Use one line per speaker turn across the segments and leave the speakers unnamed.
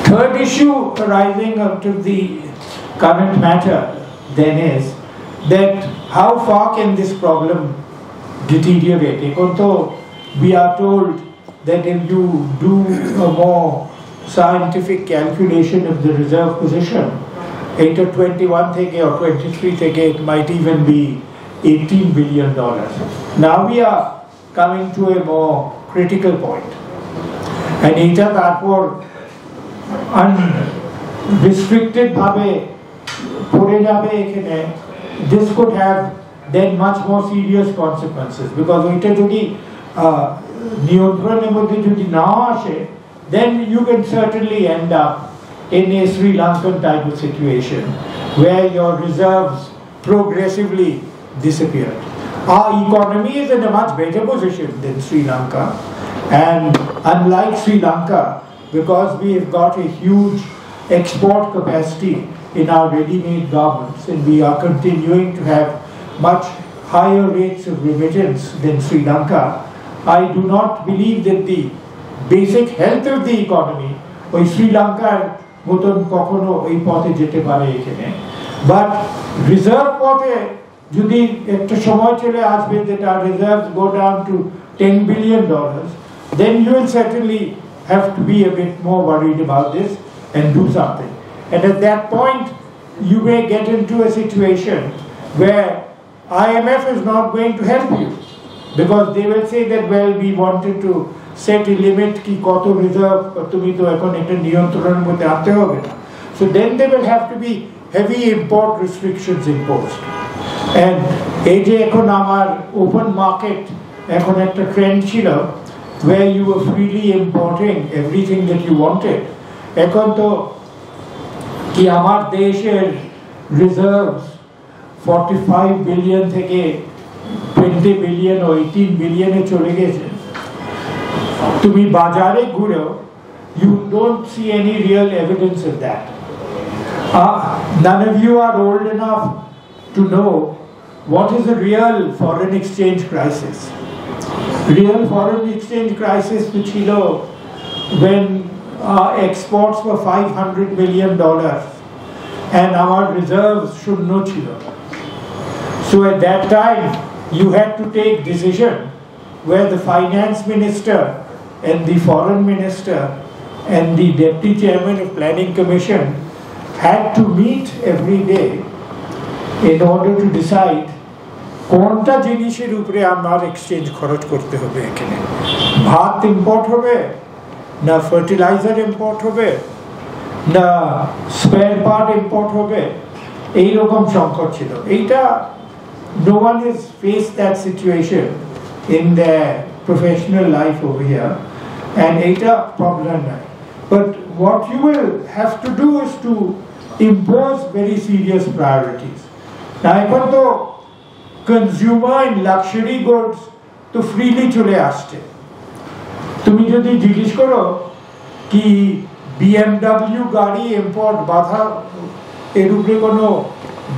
Third issue arising out of the current matter then is that how far can this problem deteriorate? We are told that if you do a more scientific calculation of the reserve position, 21 থেকে or 23 থেকে it might even be $18 billion. Now we are coming to a more critical point. And এটা তারপর unrestricted ভাবে পড়ে যাবে এখানে, this could have then much more serious consequences, because ওইটা যদি নিয়ন্ত্রণের মধ্যে যদি না আসে, then you can certainly end up in a Sri Lankan type of situation where your reserves progressively disappeared. Our economy is in a much better position than Sri Lanka, and unlike Sri Lanka, because we have got a huge export capacity in our ready-made garments, and we are continuing to have much higher rates of remittance than Sri Lanka, I do not believe that the basic health of the economy ওই শ্রীলঙ্কার মতন কখনো এই পথে যেতে পারে এখানে, but reserve পথে যদি একটা সময় চলে আসবে that our reserves go down to $10 billion, then you will certainly have to be a bit more worried about this and do something. And at that point you may get into a situation where IMF is not going to help you, because they will say that, well, we wanted to set a limit ki koto reserve tumi to ekhon eta niyontroner moddhe ante hobe na. So then there will have to be heavy import restrictions imposed. And ei je ekhon amar open market ekhon ekta trend chilo where you were freely importing everything that you wanted, ekhon to ki amar desher reserves 45 billion থেকে 20 billion or 18 billion এ চলে গেছে, তুমি বাজারে ঘুরেও you don't see any real evidence of that. None of you are old enough to know what is a real foreign exchange crisis. Real foreign exchange crisis which when our exports were $500 million and our reserves should not chilo. So at that time you had to take decision where the finance minister and the foreign minister and the deputy chairman of planning commission had to meet every day in order to decide কোনটা জিনিসের উপরে আমার exchange খরচ করতে হবে, এখানে ভাত import হবে না ফার্টিলাইজার ইম্পোর্ট হবে না স্পেয়ার পার্ট ইম্পোর্ট হবে, এই রকম সংকট ছিল। এইটা no one has faced that situation in their professional life over here, and এটা problem নাই। But what you will have to do is to impose very serious priorities. Now এখন তো consumer and luxury goods তো freely চলে আসছে। তুমি যদি জিজ্ঞেস করো কি BMW গাড়ি ইম্পোর্ট বাধা এর উপরে কোনো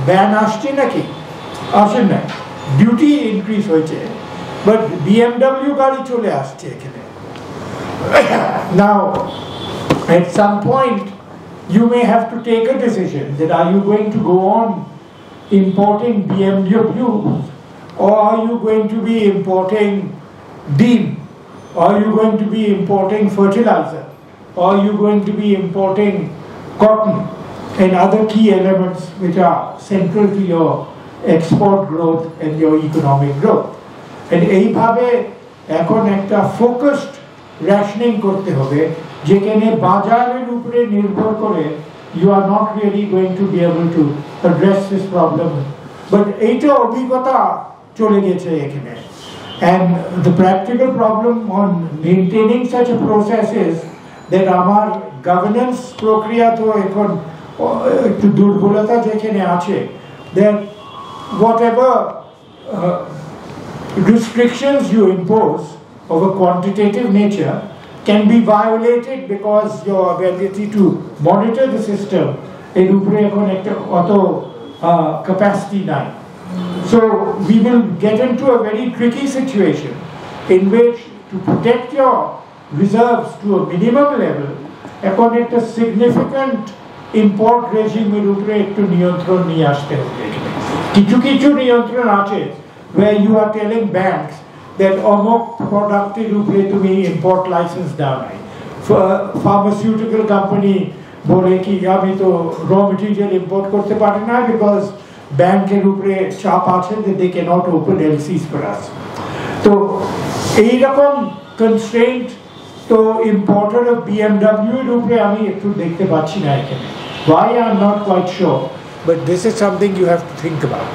ব্যান আসছে নাকি, আসে না, ডিউটি ইনক্রিজ হয়েছে, বাট BMW গাড়ি চলে আসছে এখানে। Now at some point you may have to take a decision that are you going to go on importing BMWs, or are you going to be importing DIN, or are you going to be importing fertilizer, or are you going to be importing cotton and other key elements which are central to your export growth and your economic growth. And এইভাবে এখন একটা focused rationing করতে হবে যেখানে বাজারের উপরে নির্ভর করে you are not really going to be able to address this problem. But এইটা অভিজ্ঞতা চলে গেছে এখানে, and the practical problem on maintaining such a process is that আমার governance প্রক্রিয়া তো এখন একটু দুর্বলতা যেখানে আছে, that whatever restrictions you impose of a quantitative nature can be violated because your ability to monitor the system এর উপরে এখন একটা অত capacity নাই. So we will get into a very tricky situation in which to protect your reserves to a minimum level এখন একটা significant import রেজিমের উপরে একটু নিয়ন্ত্রণ নিয়ে আসতে হবে। কিছু কিছু নিয়ন্ত্রণ আছে where you are telling banks that অমুক প্রোডাক্টের উপরে তুমি ইম্পোর্ট লাইসেন্স দাও নাই। ফার্মাসিউটিক্যাল কোম্পানি বলে কি আমি তো র মেটেরিয়াল ইম্পোর্ট করতে পারি না বিকজ ব্যাংকের উপরে চাপ আছে যে they cannot open LCs for us। তো এইরকম কনস্ট্রেন্ট তো ইম্পোর্টার অফ BMW এর উপরে আমি একটু দেখতে পাচ্ছি না এখানে। Why I'm not quite sure, but this is something you have to think about.